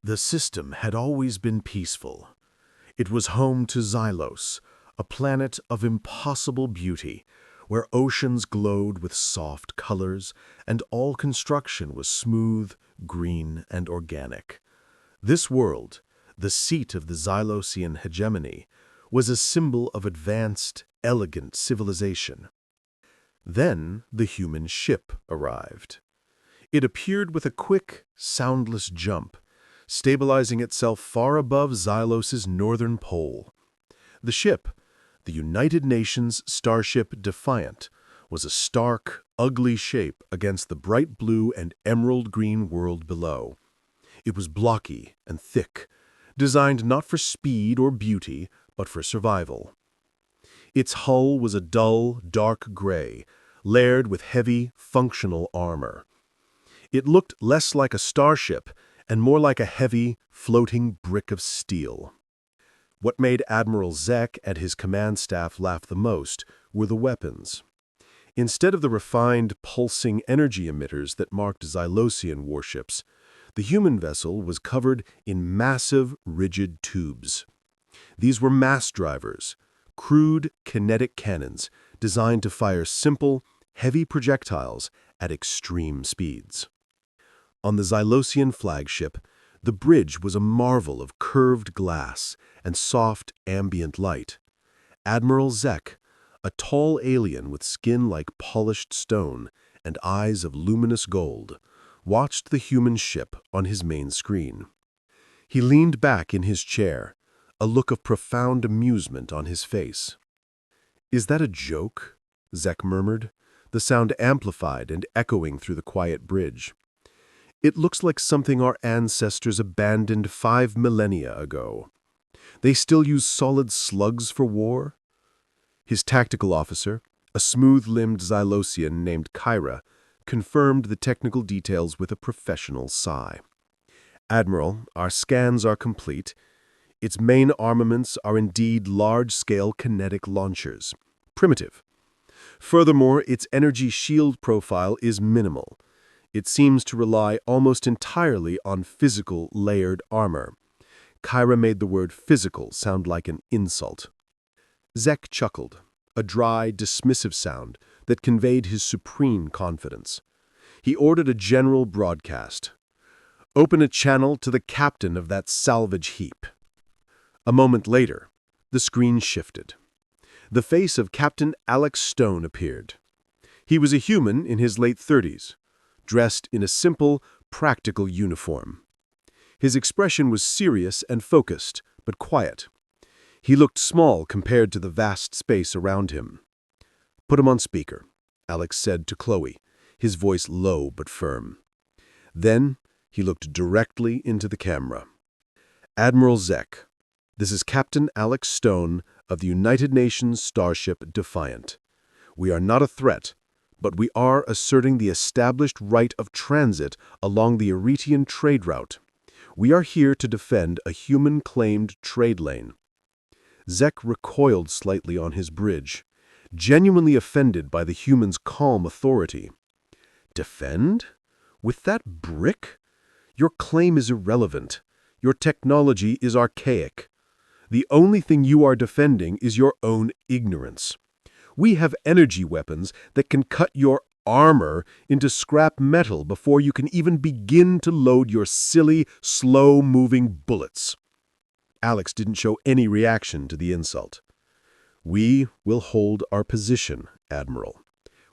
The system had always been peaceful. It was home to Xylos, a planet of impossible beauty, where oceans glowed with soft colors and all construction was smooth, green, and organic. This world, the seat of the Xylosian hegemony, was a symbol of advanced, elegant civilization. Then the human ship arrived. It appeared with a quick, soundless jump, stabilizing itself far above Xylos's northern pole. The ship, the United Nations starship Defiant, was a stark, ugly shape against the bright blue and emerald green world below. It was blocky and thick, designed not for speed or beauty, but for survival. Its hull was a dull, dark gray, layered with heavy, functional armor. It looked less like a starship and more like a heavy, floating brick of steel. What made Admiral Zek and his command staff laugh the most were the weapons. Instead of the refined, pulsing energy emitters that marked Xylosian warships, the human vessel was covered in massive, rigid tubes. These were mass drivers, crude, kinetic cannons designed to fire simple, heavy projectiles at extreme speeds. On the Xylosian flagship, the bridge was a marvel of curved glass and soft, ambient light. Admiral Zek, a tall alien with skin like polished stone and eyes of luminous gold, watched the human ship on his main screen. He leaned back in his chair, a look of profound amusement on his face. "Is that a joke?" Zek murmured, the sound amplified and echoing through the quiet bridge. "It looks like something our ancestors abandoned 5 millennia ago. They still use solid slugs for war?" His tactical officer, a smooth-limbed Xylosian named Kyra, confirmed the technical details with a professional sigh. "Admiral, our scans are complete. Its main armaments are indeed large-scale kinetic launchers. Primitive. Furthermore, its energy shield profile is minimal. It seems to rely almost entirely on physical, layered armor." Kyra made the word physical sound like an insult. Zek chuckled, a dry, dismissive sound that conveyed his supreme confidence. He ordered a general broadcast. "Open a channel to the captain of that salvage heap." A moment later, the screen shifted. The face of Captain Alex Stone appeared. He was a human in his late 30s, dressed in a simple, practical uniform. His expression was serious and focused, but quiet. He looked small compared to the vast space around him. "Put him on speaker," Alex said to Chloe, his voice low but firm. Then he looked directly into the camera. "Admiral Zek, this is Captain Alex Stone of the United Nations starship Defiant. We are not a threat, but we are asserting the established right of transit along the Aretian trade route. We are here to defend a human-claimed trade lane." Zek recoiled slightly on his bridge, genuinely offended by the human's calm authority. "Defend? With that brick? Your claim is irrelevant. Your technology is archaic. The only thing you are defending is your own ignorance. We have energy weapons that can cut your armor into scrap metal before you can even begin to load your silly, slow-moving bullets." Alex didn't show any reaction to the insult. "We will hold our position, Admiral.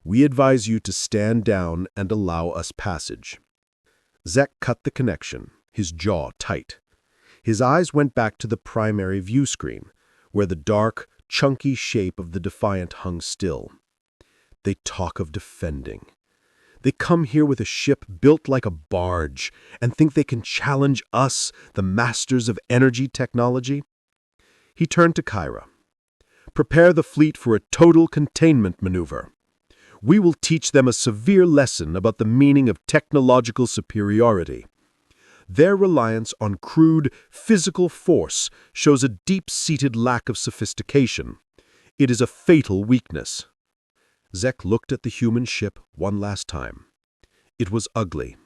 We advise you to stand down and allow us passage." Zek cut the connection, his jaw tight. His eyes went back to the primary view screen, where the dark, chunky shape of the Defiant hung still. "They talk of defending. They come here with a ship built like a barge and think they can challenge us, the masters of energy technology?" He turned to Kyra. "Prepare the fleet for a total containment maneuver. We will teach them a severe lesson about the meaning of technological superiority. Their reliance on crude, physical force shows a deep-seated lack of sophistication. It is a fatal weakness." Zek looked at the human ship one last time. It was ugly,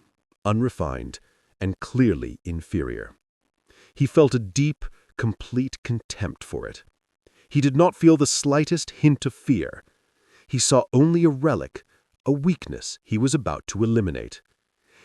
unrefined, and clearly inferior. He felt a deep, complete contempt for it. He did not feel the slightest hint of fear. He saw only a relic, a weakness he was about to eliminate.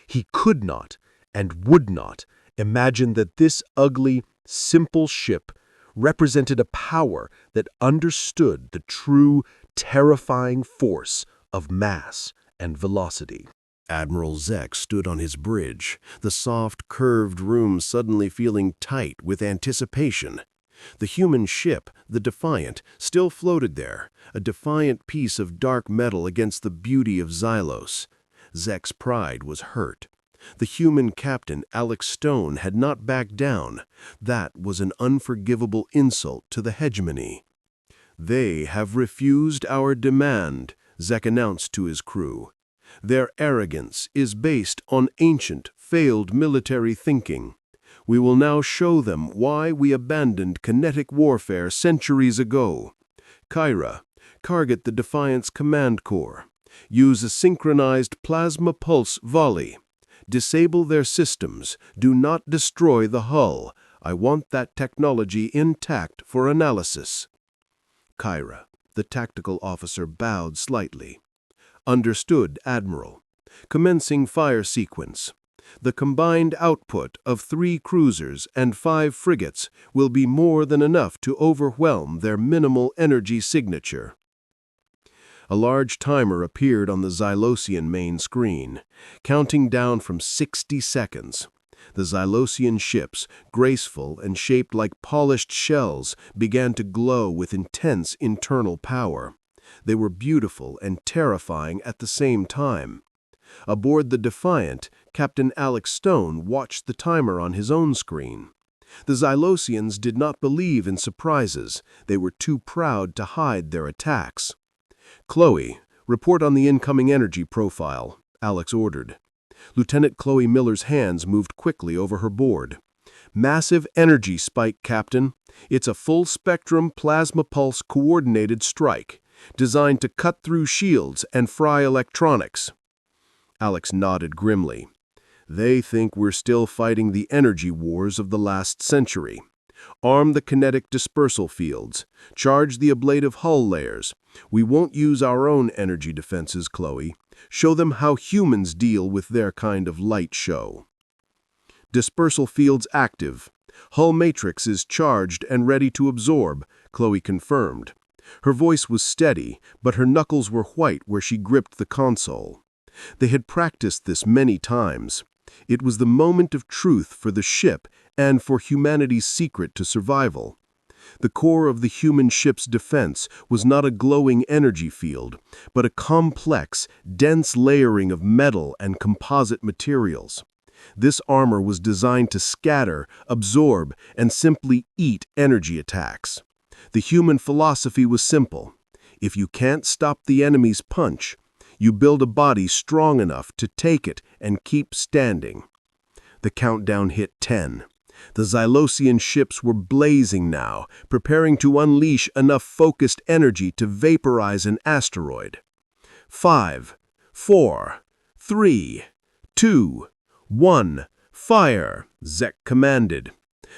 He could not and would not imagine that this ugly, simple ship represented a power that understood the true, terrifying force of mass and velocity. Admiral Zek stood on his bridge, the soft, curved room suddenly feeling tight with anticipation. The human ship, the Defiant, still floated there, a defiant piece of dark metal against the beauty of Xylos. Zek's pride was hurt. The human captain, Alex Stone, had not backed down. That was an unforgivable insult to the hegemony. "They have refused our demand," Zek announced to his crew. "Their arrogance is based on ancient, failed military thinking. We will now show them why we abandoned kinetic warfare centuries ago. Kyra, target the Defiant's command core. Use a synchronized plasma pulse volley. Disable their systems. Do not destroy the hull. I want that technology intact for analysis." Kyra, the tactical officer, bowed slightly. "Understood, Admiral. Commencing fire sequence. The combined output of 3 cruisers and 5 frigates will be more than enough to overwhelm their minimal energy signature." A large timer appeared on the Xylosian main screen, counting down from 60 seconds. The Xylosian ships, graceful and shaped like polished shells, began to glow with intense internal power. They were beautiful and terrifying at the same time. Aboard the Defiant, Captain Alex Stone watched the timer on his own screen. The Xylosians did not believe in surprises. They were too proud to hide their attacks. "Chloe, report on the incoming energy profile," Alex ordered. Lieutenant Chloe Miller's hands moved quickly over her board. "Massive energy spike, Captain. It's a full-spectrum plasma pulse coordinated strike, designed to cut through shields and fry electronics." Alex nodded grimly. "They think we're still fighting the energy wars of the last century. Arm the kinetic dispersal fields. Charge the ablative hull layers. We won't use our own energy defenses, Chloe. Show them how humans deal with their kind of light show." "Dispersal fields active. Hull matrix is charged and ready to absorb," Chloe confirmed. Her voice was steady, but her knuckles were white where she gripped the console. They had practiced this many times. It was the moment of truth for the ship and for humanity's secret to survival. The core of the human ship's defense was not a glowing energy field, but a complex, dense layering of metal and composite materials. This armor was designed to scatter, absorb, and simply eat energy attacks. The human philosophy was simple. If you can't stop the enemy's punch, you build a body strong enough to take it and keep standing. The countdown hit 10. The Xylosian ships were blazing now, preparing to unleash enough focused energy to vaporize an asteroid. 5, 4, 3, 2, 1, fire, Zek commanded.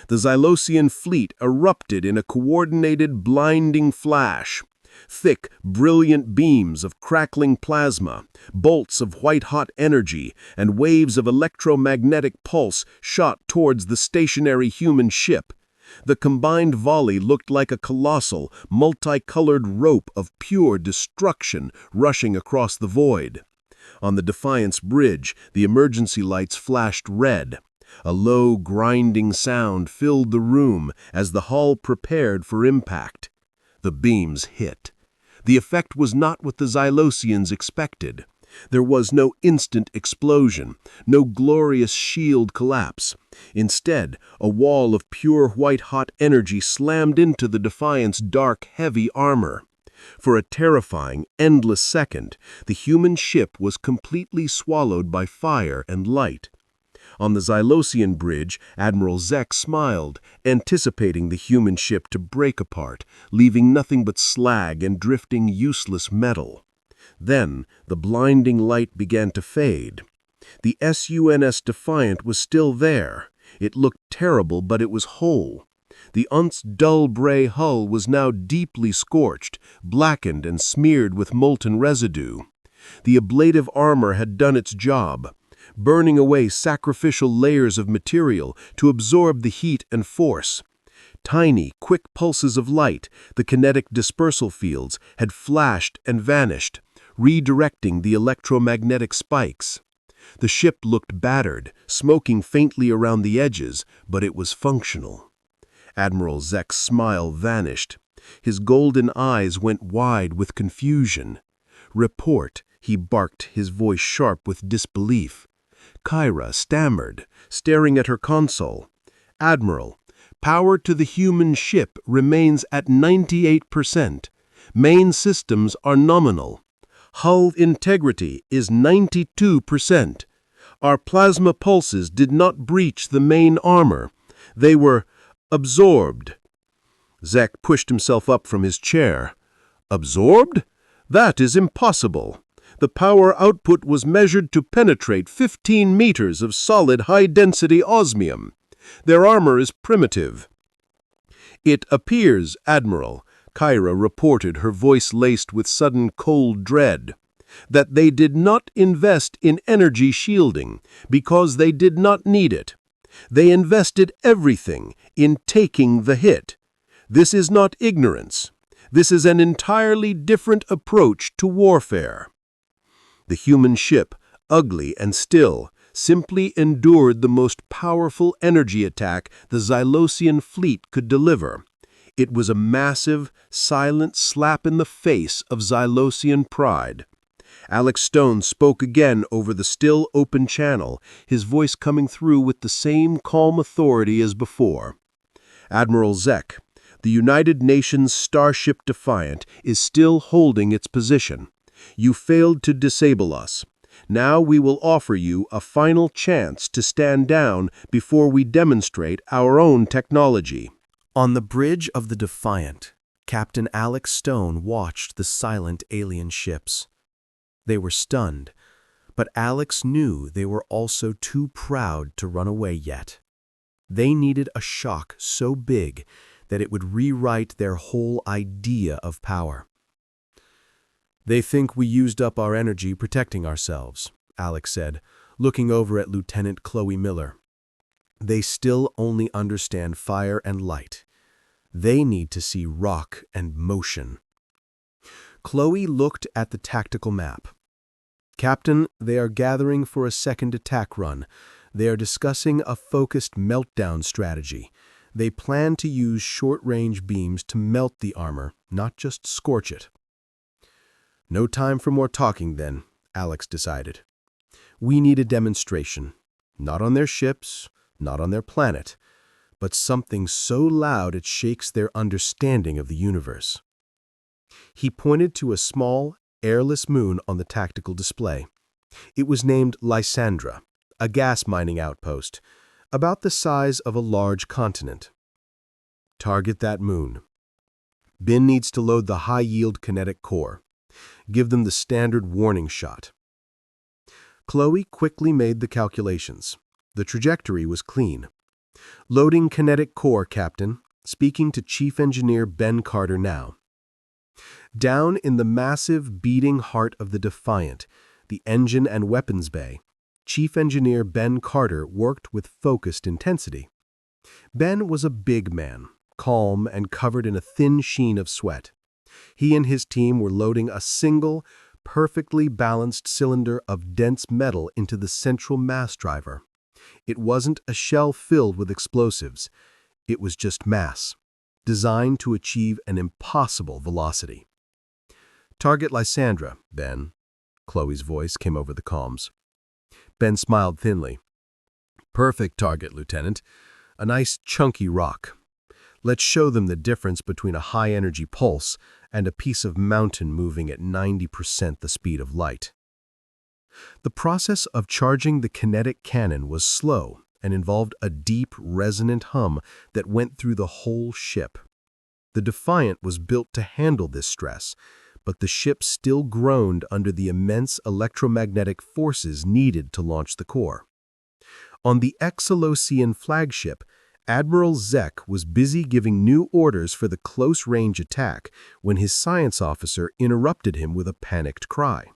The Xylosian fleet erupted in a coordinated, blinding flash. Thick, brilliant beams of crackling plasma, bolts of white-hot energy, and waves of electromagnetic pulse shot towards the stationary human ship. The combined volley looked like a colossal, multicolored rope of pure destruction rushing across the void. On the Defiant's bridge, the emergency lights flashed red. A low, grinding sound filled the room as the hull prepared for impact. The beams hit. The effect was not what the Xylosians expected. There was no instant explosion, no glorious shield collapse. Instead, a wall of pure white-hot energy slammed into the Defiant's dark, heavy armor. For a terrifying, endless second, the human ship was completely swallowed by fire and light. On the Xylosian bridge, Admiral Zek smiled, anticipating the human ship to break apart, leaving nothing but slag and drifting useless metal. Then the blinding light began to fade. The SUNS Defiant was still there. It looked terrible, but it was whole. The Unt's dull gray hull was now deeply scorched, blackened and smeared with molten residue. The ablative armor had done its job, burning away sacrificial layers of material to absorb the heat and force. Tiny, quick pulses of light, the kinetic dispersal fields, had flashed and vanished, redirecting the electromagnetic spikes. The ship looked battered, smoking faintly around the edges, but it was functional. Admiral Zek's smile vanished. His golden eyes went wide with confusion. "Report," he barked, his voice sharp with disbelief. Kyra stammered, staring at her console. "Admiral, power to the human ship remains at 98%. Main systems are nominal. Hull integrity is 92%. Our plasma pulses did not breach the main armor. They were absorbed." Zek pushed himself up from his chair. "Absorbed? That is impossible. The power output was measured to penetrate 15 meters of solid high-density osmium. Their armor is primitive." "It appears, Admiral," Kyra reported, her voice laced with sudden cold dread, "that they did not invest in energy shielding because they did not need it. They invested everything in taking the hit. This is not ignorance. This is an entirely different approach to warfare." The human ship, ugly and still, simply endured the most powerful energy attack the Xylosian fleet could deliver. It was a massive, silent slap in the face of Xylosian pride. Alex Stone spoke again over the still open channel, his voice coming through with the same calm authority as before. "Admiral Zek, the United Nations Starship Defiant is still holding its position. You failed to disable us. Now we will offer you a final chance to stand down before we demonstrate our own technology." On the bridge of the Defiant, Captain Alex Stone watched the silent alien ships. They were stunned, but Alex knew they were also too proud to run away yet. They needed a shock so big that it would rewrite their whole idea of power. "They think we used up our energy protecting ourselves," Alex said, looking over at Lieutenant Chloe Miller. "They still only understand fire and light. They need to see rock and motion." Chloe looked at the tactical map. "Captain, they are gathering for a second attack run. They are discussing a focused meltdown strategy. They plan to use short-range beams to melt the armor, not just scorch it." "No time for more talking, then," Alex decided. "We need a demonstration. Not on their ships, not on their planet, but something so loud it shakes their understanding of the universe." He pointed to a small, airless moon on the tactical display. It was named Lysandra, a gas mining outpost, about the size of a large continent. "Target that moon. Ben needs to load the high-yield kinetic core. Give them the standard warning shot." Chloe quickly made the calculations. The trajectory was clean. "Loading kinetic core, Captain. Speaking to Chief Engineer Ben Carter now." Down in the massive, beating heart of the Defiant, the engine and weapons bay, Chief Engineer Ben Carter worked with focused intensity. Ben was a big man, calm and covered in a thin sheen of sweat. He and his team were loading a single, perfectly balanced cylinder of dense metal into the central mass driver. It wasn't a shell filled with explosives. It was just mass, designed to achieve an impossible velocity. "Target Lysandra, Ben." Chloe's voice came over the comms. Ben smiled thinly. "Perfect target, Lieutenant. A nice chunky rock. Let's show them the difference between a high-energy pulse and a piece of mountain moving at 90% the speed of light." The process of charging the kinetic cannon was slow and involved a deep, resonant hum that went through the whole ship. The Defiant was built to handle this stress, but the ship still groaned under the immense electromagnetic forces needed to launch the core. On the Excelosian flagship, Admiral Zek was busy giving new orders for the close-range attack when his science officer interrupted him with a panicked cry.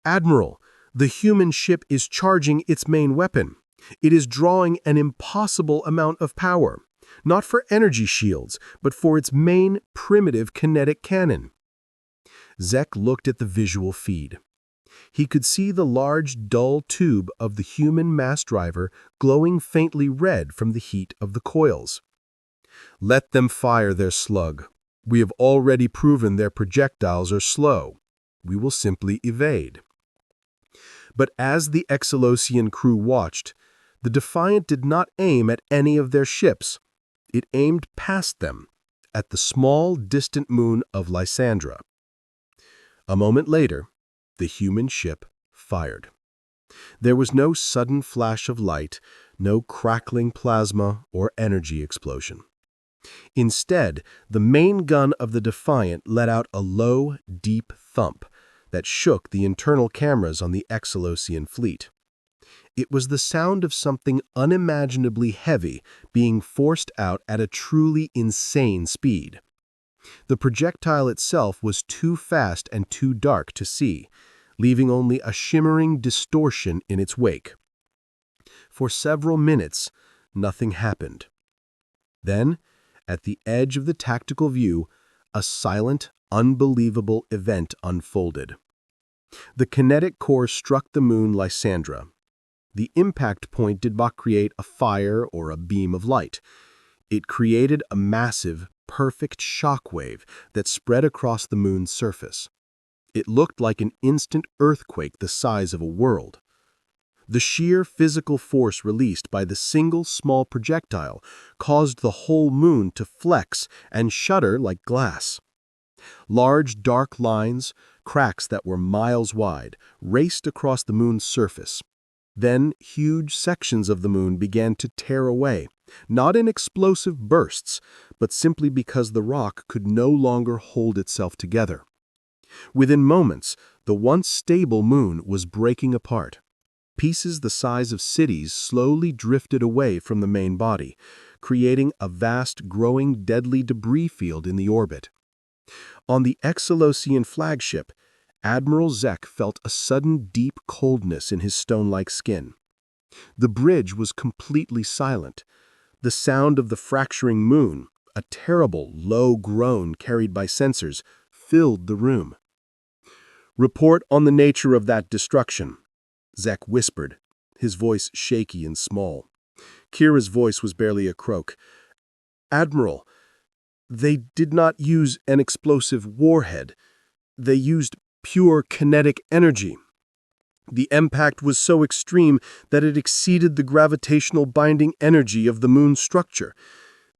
"Admiral, the human ship is charging its main weapon. It is drawing an impossible amount of power, not for energy shields, but for its main primitive kinetic cannon." Zek looked at the visual feed. He could see the large, dull tube of the human mass driver glowing faintly red from the heat of the coils. "Let them fire their slug. We have already proven their projectiles are slow. We will simply evade." But as the Excelosian crew watched, the Defiant did not aim at any of their ships. It aimed past them, at the small, distant moon of Lysandra. A moment later, the human ship fired. There was no sudden flash of light, no crackling plasma or energy explosion. Instead, the main gun of the Defiant let out a low, deep thump that shook the internal cameras on the Excelosian fleet. It was the sound of something unimaginably heavy being forced out at a truly insane speed. The projectile itself was too fast and too dark to see, leaving only a shimmering distortion in its wake. For several minutes, nothing happened. Then, at the edge of the tactical view, a silent, unbelievable event unfolded. The kinetic core struck the moon Lysandra. The impact point did not create a fire or a beam of light. It created a massive, perfect shockwave that spread across the moon's surface. It looked like an instant earthquake the size of a world. The sheer physical force released by the single small projectile caused the whole moon to flex and shudder like glass. Large, dark lines, cracks that were miles wide, raced across the moon's surface. Then huge sections of the moon began to tear away, not in explosive bursts, but simply because the rock could no longer hold itself together. Within moments, the once stable moon was breaking apart. Pieces the size of cities slowly drifted away from the main body, creating a vast, growing, deadly debris field in the orbit. On the Excelosian flagship, Admiral Zek felt a sudden deep coldness in his stone-like skin. The bridge was completely silent. The sound of the fracturing moon, a terrible, low groan carried by sensors, filled the room. "Report on the nature of that destruction," Zek whispered, his voice shaky and small. Kira's voice was barely a croak. "Admiral, they did not use an explosive warhead. They used pure kinetic energy. The impact was so extreme that it exceeded the gravitational binding energy of the moon's structure.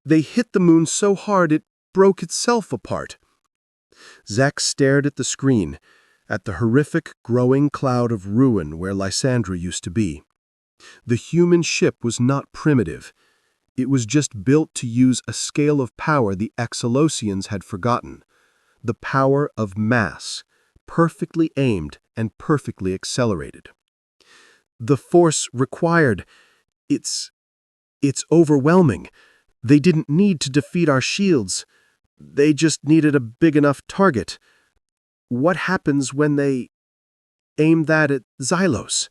They hit the moon so hard it broke itself apart." Zek stared at the screen, at the horrific, growing cloud of ruin where Lysandra used to be. The human ship was not primitive. It was just built to use a scale of power the Excelosians had forgotten. The power of mass, perfectly aimed and perfectly accelerated. "The force required, it's overwhelming. They didn't need to defeat our shields. They just needed a big enough target. What happens when they aim that at Xylos?"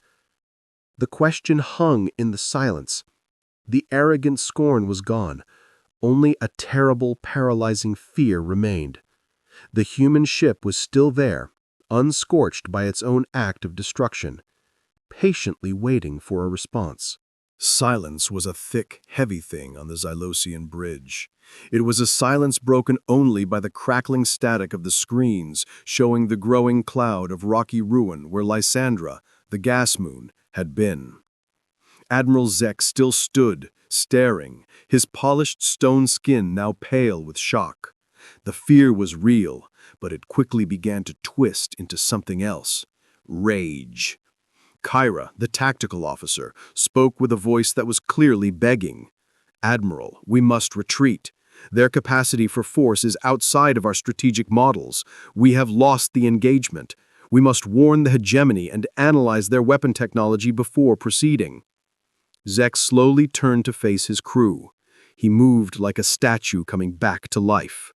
The question hung in the silence. The arrogant scorn was gone. Only a terrible, paralyzing fear remained. The human ship was still there, unscorched by its own act of destruction, patiently waiting for a response. Silence was a thick, heavy thing on the Xylosian bridge. It was a silence broken only by the crackling static of the screens showing the growing cloud of rocky ruin where Lysandra, the gas moon, had been. Admiral Zek still stood, staring, his polished stone skin now pale with shock. The fear was real, but it quickly began to twist into something else. Rage. Kyra, the tactical officer, spoke with a voice that was clearly begging. "Admiral, we must retreat. Their capacity for force is outside of our strategic models. We have lost the engagement. We must warn the hegemony and analyze their weapon technology before proceeding." Zek slowly turned to face his crew. He moved like a statue coming back to life.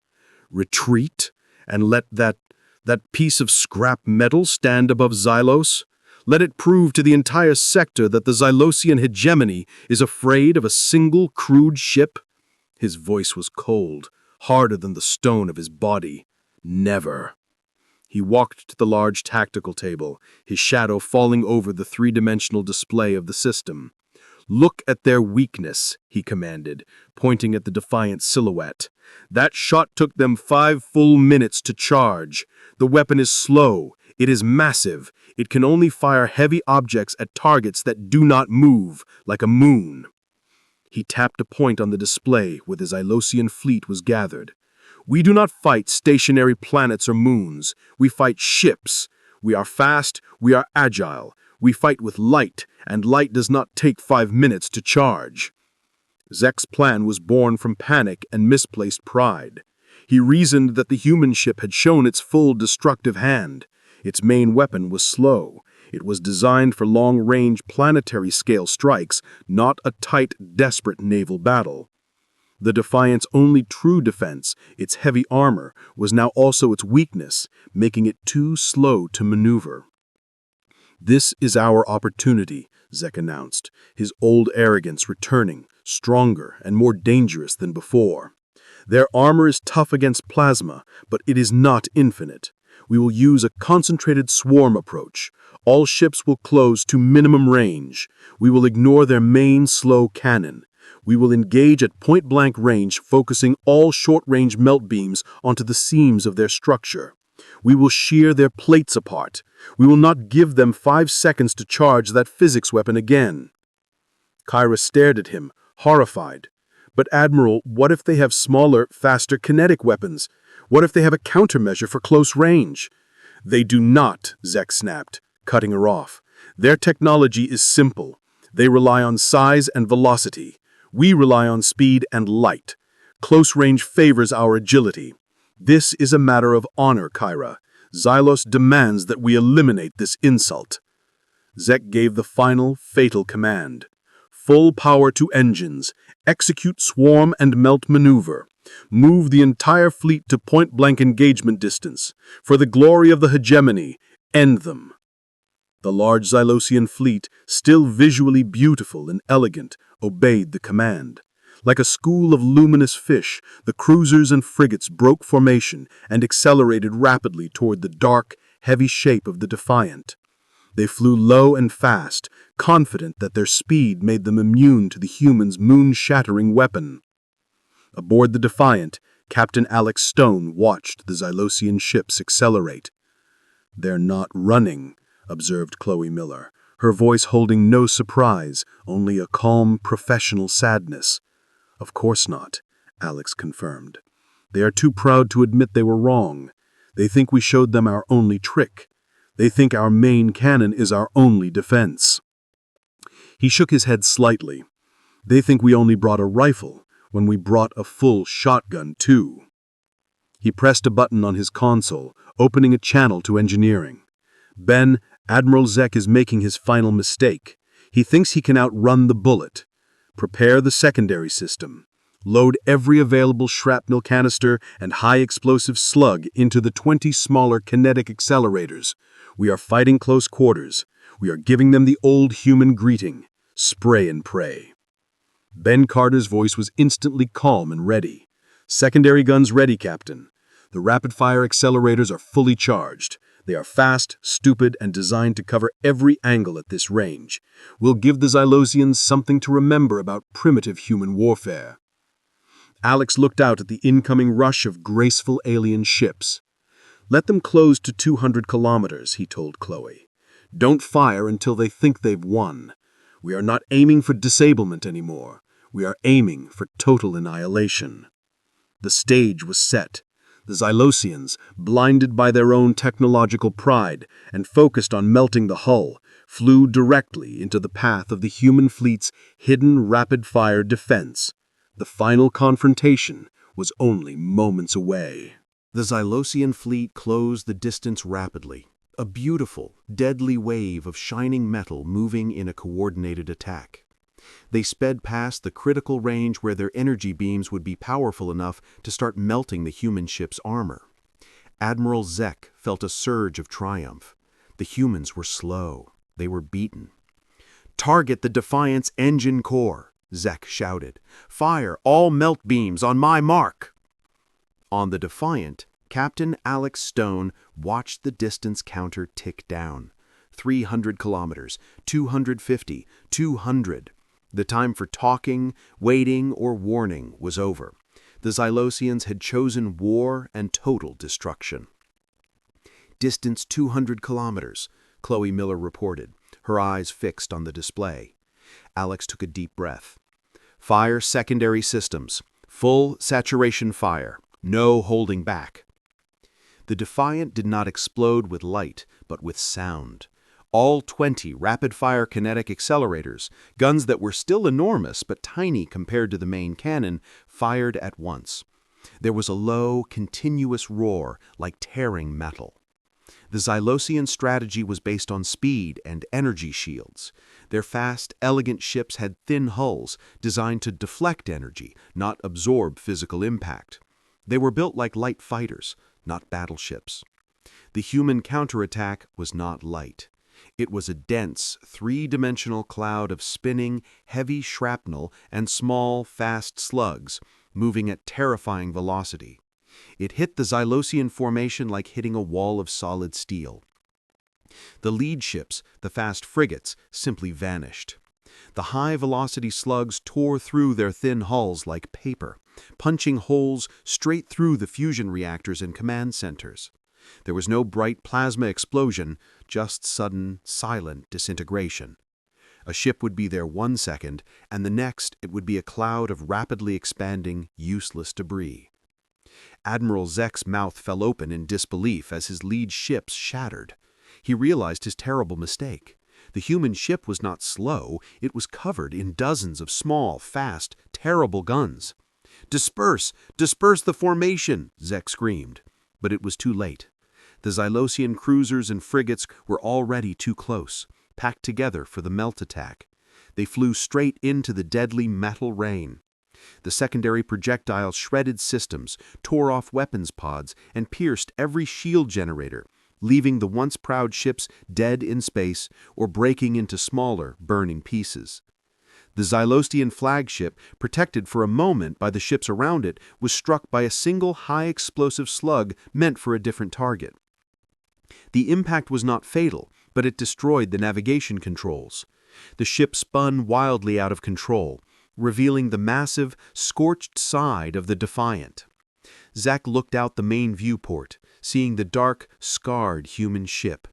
"Retreat? And let that piece of scrap metal stand above Xylos? Let it prove to the entire sector that the Xylosian hegemony is afraid of a single crude ship?" His voice was cold, harder than the stone of his body. "Never." He walked to the large tactical table, his shadow falling over the three-dimensional display of the system. "Look at their weakness," he commanded, pointing at the defiant silhouette. "That shot took them 5 full minutes to charge. The weapon is slow. It is massive. It can only fire heavy objects at targets that do not move, like a moon." He tapped a point on the display where the Xylosian fleet was gathered. "We do not fight stationary planets or moons. We fight ships. We are fast. We are agile. We fight with light, and light does not take 5 minutes to charge." Zek's plan was born from panic and misplaced pride. He reasoned that the human ship had shown its full destructive hand. Its main weapon was slow. It was designed for long-range planetary-scale strikes, not a tight, desperate naval battle. The Defiant's only true defense, its heavy armor, was now also its weakness, making it too slow to maneuver. "This is our opportunity," Zek announced, his old arrogance returning, stronger and more dangerous than before. "Their armor is tough against plasma, but it is not infinite. We will use a concentrated swarm approach. All ships will close to minimum range. We will ignore their main slow cannon. We will engage at point-blank range, focusing all short-range melt beams onto the seams of their structure. We will shear their plates apart. We will not give them 5 seconds to charge that physics weapon again." Kyra stared at him, horrified. "But Admiral, what if they have smaller, faster kinetic weapons? What if they have a countermeasure for close range?" "They do not," Zek snapped, cutting her off. "Their technology is simple. They rely on size and velocity. We rely on speed and light. Close range favors our agility. This is a matter of honor, Kyra. Xylos demands that we eliminate this insult." Zek gave the final, fatal command. "Full power to engines. Execute swarm and melt maneuver. Move the entire fleet to point-blank engagement distance. For the glory of the hegemony, end them." The large Xylosian fleet, still visually beautiful and elegant, obeyed the command. Like a school of luminous fish, the cruisers and frigates broke formation and accelerated rapidly toward the dark, heavy shape of the Defiant. They flew low and fast, confident that their speed made them immune to the humans' moon-shattering weapon. Aboard the Defiant, Captain Alex Stone watched the Xylosian ships accelerate. "They're not running," observed Chloe Miller, her voice holding no surprise, only a calm, professional sadness. "Of course not," Alex confirmed. "They are too proud to admit they were wrong. They think we showed them our only trick. They think our main cannon is our only defense." He shook his head slightly. "They think we only brought a rifle, when we brought a full shotgun, too." He pressed a button on his console, opening a channel to engineering. "Ben, Admiral Zek is making his final mistake. He thinks he can outrun the bullet. Prepare the secondary system. Load every available shrapnel canister and high-explosive slug into the 20 smaller kinetic accelerators. We are fighting close quarters. We are giving them the old human greeting. Spray and pray." Ben Carter's voice was instantly calm and ready. "Secondary guns ready, Captain. The rapid-fire accelerators are fully charged. They are fast, stupid, and designed to cover every angle at this range. We'll give the Xylosians something to remember about primitive human warfare." Alex looked out at the incoming rush of graceful alien ships. "Let them close to 200 kilometers," he told Chloe. "Don't fire until they think they've won. We are not aiming for disablement anymore. We are aiming for total annihilation." The stage was set. The Xylosians, blinded by their own technological pride and focused on melting the hull, flew directly into the path of the human fleet's hidden rapid-fire defense. The final confrontation was only moments away. The Xylosian fleet closed the distance rapidly, a beautiful, deadly wave of shining metal moving in a coordinated attack. They sped past the critical range where their energy beams would be powerful enough to start melting the human ship's armor. Admiral Zek felt a surge of triumph. The humans were slow. They were beaten. "Target the Defiant's engine core," Zek shouted. "Fire all melt beams on my mark." On the Defiant, Captain Alex Stone watched the distance counter tick down. 300 kilometers, 250, 200. The time for talking, waiting, or warning was over. The Xylosians had chosen war and total destruction. "Distance 200 kilometers," Chloe Miller reported, her eyes fixed on the display. Alex took a deep breath. "Fire secondary systems. Full saturation fire. No holding back." The Defiant did not explode with light, but with sound. All 20 rapid-fire kinetic accelerators, guns that were still enormous but tiny compared to the main cannon, fired at once. There was a low, continuous roar like tearing metal. The Xylosian strategy was based on speed and energy shields. Their fast, elegant ships had thin hulls designed to deflect energy, not absorb physical impact. They were built like light fighters, not battleships. The human counterattack was not light. It was a dense, three-dimensional cloud of spinning, heavy shrapnel and small, fast slugs, moving at terrifying velocity. It hit the Xylosian formation like hitting a wall of solid steel. The lead ships, the fast frigates, simply vanished. The high-velocity slugs tore through their thin hulls like paper, punching holes straight through the fusion reactors and command centers. There was no bright plasma explosion, just sudden, silent disintegration. A ship would be there 1 second, and the next it would be a cloud of rapidly expanding, useless debris. Admiral Zek's mouth fell open in disbelief as his lead ships shattered. He realized his terrible mistake. The human ship was not slow, it was covered in dozens of small, fast, terrible guns. "Disperse! Disperse the formation!" Zek screamed. But it was too late. The Xylosian cruisers and frigates were already too close, packed together for the melt attack. They flew straight into the deadly metal rain. The secondary projectiles shredded systems, tore off weapons pods, and pierced every shield generator, leaving the once proud ships dead in space or breaking into smaller, burning pieces. The Xylosian flagship, protected for a moment by the ships around it, was struck by a single high-explosive slug meant for a different target. The impact was not fatal, but it destroyed the navigation controls. The ship spun wildly out of control, revealing the massive, scorched side of the Defiant. Zek looked out the main viewport, seeing the dark, scarred human ship.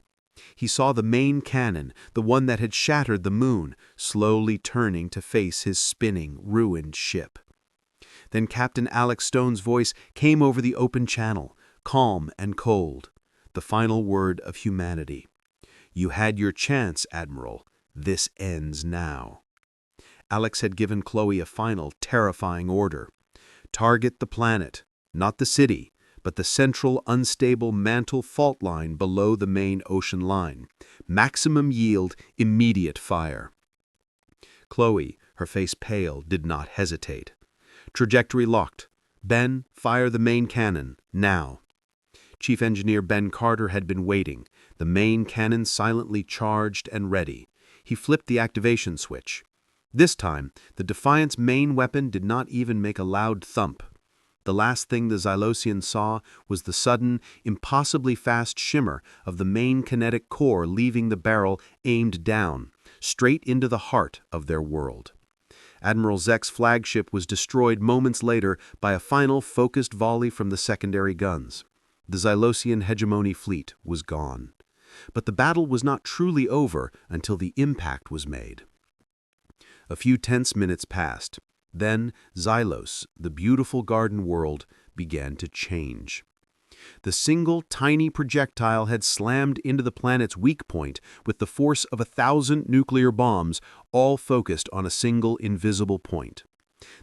He saw the main cannon, the one that had shattered the moon, slowly turning to face his spinning, ruined ship. Then Captain Alex Stone's voice came over the open channel, calm and cold, the final word of humanity. "You had your chance, Admiral. This ends now." Alex had given Chloe a final, terrifying order. "Target the planet, not the city, but the central, unstable mantle fault line below the main ocean line. Maximum yield, immediate fire." Chloe, her face pale, did not hesitate. "Trajectory locked. Ben, fire the main cannon, now." Chief Engineer Ben Carter had been waiting, the main cannon silently charged and ready. He flipped the activation switch. This time, the Defiant's main weapon did not even make a loud thump. The last thing the Xylosians saw was the sudden, impossibly fast shimmer of the main kinetic core leaving the barrel aimed down, straight into the heart of their world. Admiral Zek's flagship was destroyed moments later by a final focused volley from the secondary guns. The Xylosian hegemony fleet was gone. But the battle was not truly over until the impact was made. A few tense minutes passed. Then Xylos, the beautiful garden world, began to change. The single tiny projectile had slammed into the planet's weak point with the force of 1,000 nuclear bombs, all focused on a single invisible point.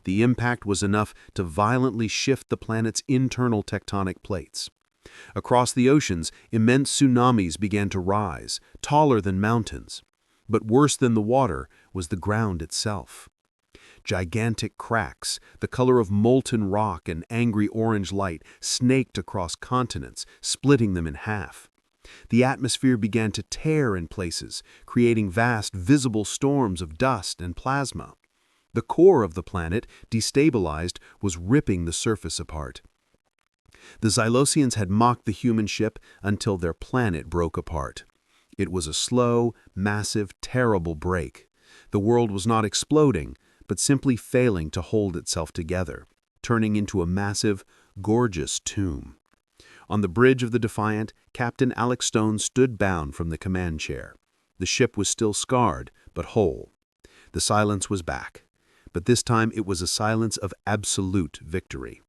The impact was enough to violently shift the planet's internal tectonic plates. Across the oceans, immense tsunamis began to rise, taller than mountains. But worse than the water was the ground itself. Gigantic cracks, the color of molten rock and angry orange light, snaked across continents, splitting them in half. The atmosphere began to tear in places, creating vast, visible storms of dust and plasma. The core of the planet, destabilized, was ripping the surface apart. The Xylosians had mocked the human ship until their planet broke apart. It was a slow, massive, terrible break. The world was not exploding, but simply failing to hold itself together, turning into a massive, gorgeous tomb. On the bridge of the Defiant, Captain Alex Stone stood bound from the command chair. The ship was still scarred, but whole. The silence was back, but this time it was a silence of absolute victory.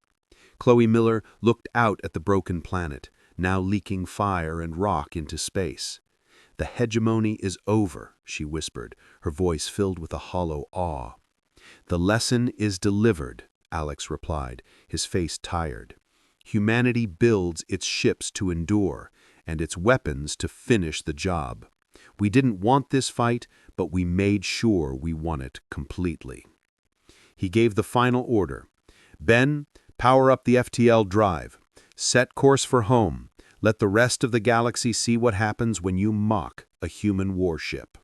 Chloe Miller looked out at the broken planet, now leaking fire and rock into space. "The hegemony is over," she whispered, her voice filled with a hollow awe. "The lesson is delivered," Alex replied, his face tired. "Humanity builds its ships to endure, and its weapons to finish the job. We didn't want this fight, but we made sure we won it completely." He gave the final order. "Ben, power up the FTL drive. Set course for home. Let the rest of the galaxy see what happens when you mock a human warship."